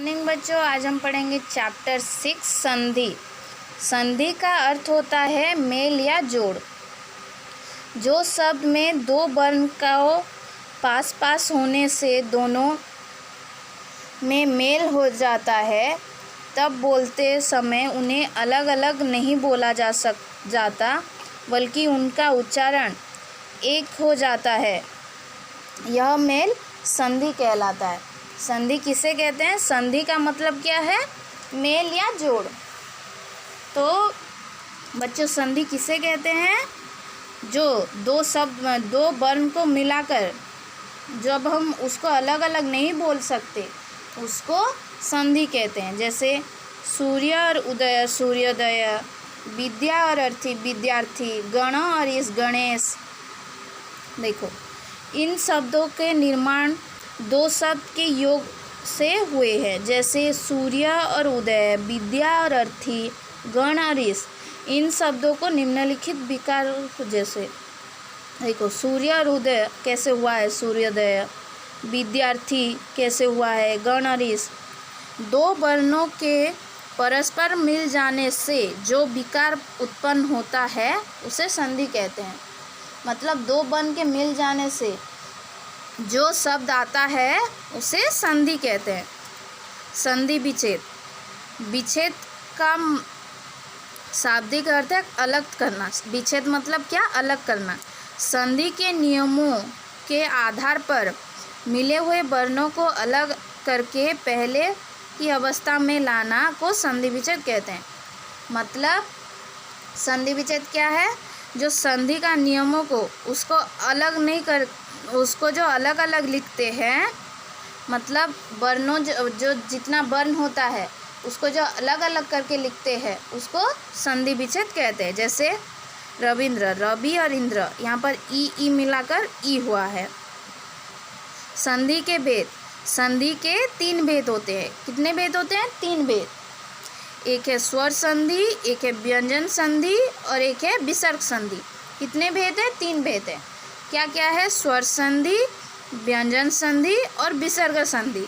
Morning बच्चों, आज हम पढ़ेंगे चैप्टर 6 संधि। संधि का अर्थ होता है मेल या जोड़। जो शब्द में दो वर्ण को पास पास होने से दोनों में मेल हो जाता है, तब बोलते समय उन्हें अलग अलग नहीं बोला जाता, बल्कि उनका उच्चारण एक हो जाता है। यह मेल संधि कहलाता है। संधि किसे कहते हैं? संधि का मतलब क्या है? मेल या जोड़। तो बच्चों, संधि किसे कहते हैं? जो दो शब्द, दो वर्ण को मिलाकर जब हम उसको अलग अलग नहीं बोल सकते, उसको संधि कहते हैं। जैसे सूर्य और उदय, सूर्योदय, विद्या और अर्थी, विद्यार्थी, गण और इस, गणेश। देखो, इन शब्दों के निर्माण दो शब्द के योग से हुए हैं। जैसे सूर्य और उदय, विद्या और अर्थी, गण और इस। इन शब्दों को निम्नलिखित विकार जैसे, देखो, सूर्य और उदय कैसे हुआ है? सूर्योदय। विद्यार्थी कैसे हुआ है? गण और इस। दो वर्णों के परस्पर मिल जाने से जो विकार उत्पन्न होता है उसे संधि कहते हैं। मतलब दो वर्ण के मिल जाने से जो शब्द आता है उसे संधि कहते हैं। संधि विच्छेद। विच्छेद का शाब्दिक अर्थ है अलग करना। विच्छेद मतलब क्या? अलग करना। संधि के नियमों के आधार पर मिले हुए वर्णों को अलग करके पहले की अवस्था में लाना को संधि विच्छेद कहते हैं। मतलब संधि विच्छेद क्या है? जो संधि का नियमों को उसको अलग नहीं कर, उसको जो अलग अलग लिखते हैं, मतलब वर्णों जो जितना वर्ण होता है उसको जो अलग अलग करके लिखते हैं उसको संधि विच्छेद कहते हैं। जैसे रविंद्र, रवि और इंद्र, यहाँ पर ई मिलाकर ई हुआ है। संधि के भेद। संधि के 3 भेद होते हैं। कितने भेद होते हैं? 3 भेद। एक है स्वर संधि, एक है व्यंजन संधि और एक है विसर्ग संधि। कितने भेद है? 3 भेद है। क्या क्या है? स्वर संधि, व्यंजन संधि और विसर्ग संधि।